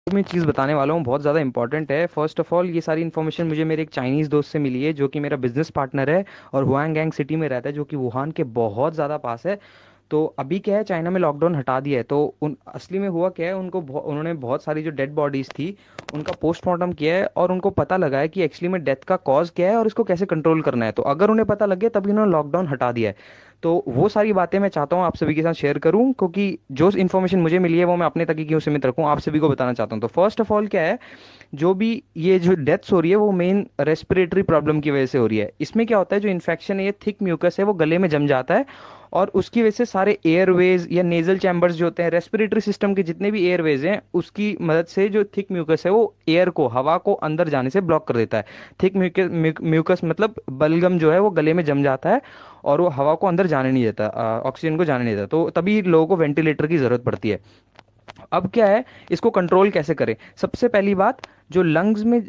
मैं चीज़ बताने वाला हूँ, बहुत ज़्यादा इंपॉर्टेंट है। फर्स्ट ऑफ ऑल, ये सारी इन्फॉर्मेशन मुझे मेरे एक चाइनीज़ दोस्त से मिली है, जो कि मेरा बिजनेस पार्टनर है और हुआंगैंग सिटी में रहता है, जो कि वुहान के बहुत ज़्यादा पास है। तो अभी क्या है, चाइना में लॉकडाउन हटा दिया है, तो उन असली में हुआ क्या है, उन्होंने बहुत सारी जो डेड बॉडीज़ थी उनका पोस्टमार्टम किया है, और उनको पता लगा है कि एक्चुअली में डेथ का कॉज क्या है और इसको कैसे कंट्रोल करना है। तो अगर उन्हें पता लगे तभी उन्होंने लॉकडाउन हटा दिया है। तो वो सारी बातें मैं चाहता हूँ आप सभी के साथ शेयर करूँ, क्योंकि जो इन्फॉर्मेशन मुझे मिली है वो मैं अपने तक ही क्यों सीमित रखूँ, आप सभी को बताना चाहता हूँ। तो फर्स्ट ऑफ ऑल क्या है, जो भी ये जो डेथ्स हो रही है वो मेन रेस्पिरेटरी प्रॉब्लम की वजह से हो रही है। इसमें क्या होता है, जो इन्फेक्शन है, ये थिक म्यूकस है, वो गले में जम जाता है, और उसकी वजह से सारे एयरवेज या नेजल चैम्बर्स जो होते हैं, रेस्पिरेटरी सिस्टम के जितने भी एयरवेज हैं, उसकी मदद से जो थिक म्यूकस है वो एयर को, हवा को अंदर जाने से ब्लॉक कर देता है। थिक म्यूकस म्यूकस मतलब बलगम जो है वो गले में जम जाता है, और वो हवा को अंदर जाने नहीं देता, ऑक्सीजन को जाने नहीं देता, तो तभी लोगों को वेंटिलेटर की जरूरत पड़ती है। अब क्या है, इसको कंट्रोल कैसे करें? सबसे पहली बात, जो लंग्स में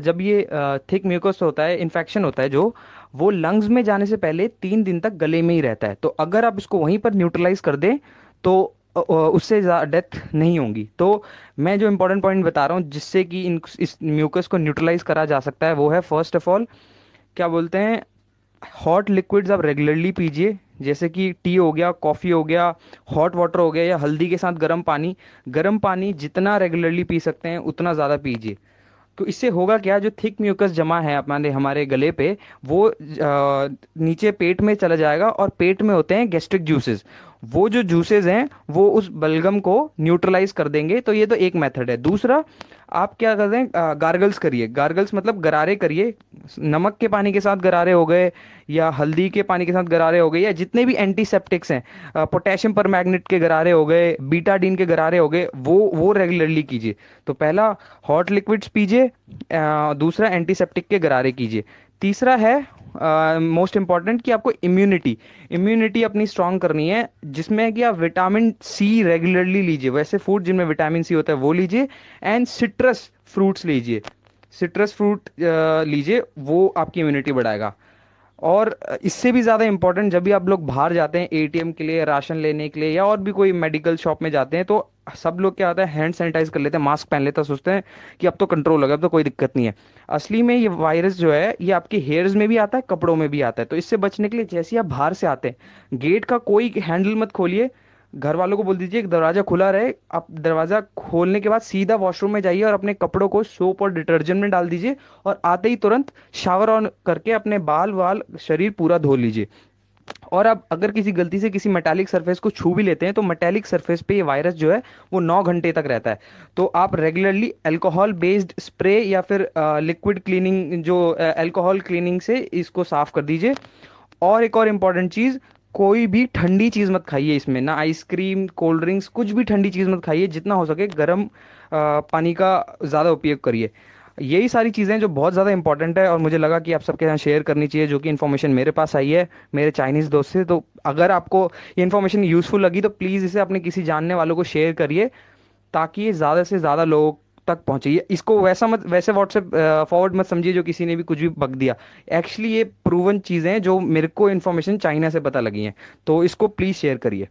जब ये थिक म्यूकस होता है, इन्फेक्शन होता है जो, वो लंग्स में जाने से पहले 3 दिन तक गले में ही रहता है। तो अगर आप इसको वहीं पर न्यूट्रलाइज कर दें तो उससे डेथ नहीं होगी। तो मैं जो इंपॉर्टेंट पॉइंट बता रहा हूँ जिससे कि इस म्यूकस को न्यूट्रलाइज करा जा सकता है, वो है फर्स्ट ऑफ ऑल, क्या बोलते हैं, हॉट लिक्विड्स आप रेगुलरली पीजिए, जैसे कि टी हो गया, कॉफ़ी हो गया, हॉट वाटर हो गया, या हल्दी के साथ गर्म पानी। गर्म पानी जितना रेगुलरली पी सकते हैं उतना ज़्यादा पीजिए। तो इससे होगा क्या, जो थिक म्यूकस जमा है हमारे हमारे गले पे, वो नीचे पेट में चला जाएगा, और पेट में होते हैं गैस्ट्रिक जूसेस। वो जो जूसेस हैं वो उस बलगम को न्यूट्रलाइज कर देंगे। तो ये तो एक मेथड है। दूसरा, आप क्या कर रहे हैं, गार्गल्स करिए। गार्गल्स मतलब गरारे करिए, नमक के पानी के साथ गरारे हो गए, या हल्दी के पानी के साथ गरारे हो गए, या जितने भी एंटीसेप्टिक्स हैं, पोटेशियम पर मैग्नेट के गरारे हो गए, बीटाडीन के गरारे हो गए, वो रेगुलरली कीजिए। तो पहला, हॉट लिक्विड्स पीजिए। दूसरा, एंटीसेप्टिक के गरारे कीजिए। तीसरा है मोस्ट इंपॉर्टेंट, कि आपको इम्यूनिटी इम्यूनिटी अपनी स्ट्रांग करनी है, जिसमें कि आप विटामिन सी रेगुलरली लीजिए, वैसे फूड जिनमें विटामिन सी होता है वो लीजिए, एंड सिट्रस फ्रूट्स लीजिए। सिट्रस फ्रूट लीजिए, वो आपकी इम्यूनिटी बढ़ाएगा। और इससे भी ज़्यादा इंपॉर्टेंट, जब भी आप लोग बाहर जाते हैं एटीएम के लिए, राशन लेने के लिए, या और भी कोई मेडिकल शॉप में जाते हैं, तो सब लोग क्या होता है, हैंड सैनिटाइज कर लेते हैं, मास्क पहन लेते हैं, सोचते हैं कि अब तो कंट्रोल हो गया, अब तो कोई दिक्कत नहीं है। असली में ये वायरस जो है, ये आपके हेयर्स में भी आता है, कपड़ों में भी आता है। तो इससे बचने के लिए, जैसे ही आप बाहर से आते हैं, गेट का कोई हैंडल मत खोलिए। घर वालों को बोल दीजिए कि दरवाजा खुला रहे। आप दरवाजा खोलने के बाद सीधा वॉशरूम में जाइए, और अपने कपड़ों को सोप और डिटर्जेंट में डाल दीजिए, और आते ही तुरंत शावर ऑन करके अपने बाल वाल शरीर पूरा धो लीजिए। और अब अगर किसी गलती से किसी मेटालिक सरफेस को छू भी लेते हैं, तो मेटालिक सरफेस पे ये वायरस जो है वो 9 घंटे तक रहता है। तो आप रेगुलरली अल्कोहल बेस्ड स्प्रे, या फिर लिक्विड क्लीनिंग, जो अल्कोहल क्लीनिंग से इसको साफ कर दीजिए। और एक और इम्पॉर्टेंट चीज़, कोई भी ठंडी चीज़ मत खाइए, इसमें ना आइसक्रीम, कोल्ड ड्रिंक्स, कुछ भी ठंडी चीज़ मत खाइए। जितना हो सके गर्म पानी का ज़्यादा उपयोग करिए। यही सारी चीज़ें जो बहुत ज़्यादा इंपॉर्टेंट है, और मुझे लगा कि आप सबके साथ शेयर करनी चाहिए, जो कि इन्फॉर्मेशन मेरे पास आई है मेरे चाइनीज़ दोस्त से। तो अगर आपको ये इन्फॉर्मेशन यूज़फुल लगी तो प्लीज़ इसे अपने किसी जानने वालों को शेयर करिए, ताकि ये ज़्यादा से ज़्यादा लोगों तक पहुंचे। इसको वैसा मत, वैसे व्हाट्सएप फॉरवर्ड मत समझिए जो किसी ने भी कुछ भी बक दिया। एक्चुअली ये प्रूवन चीज़ें हैं, जो मेरे को इन्फॉर्मेशन चाइना से पता लगी हैं। तो इसको प्लीज़ शेयर करिए।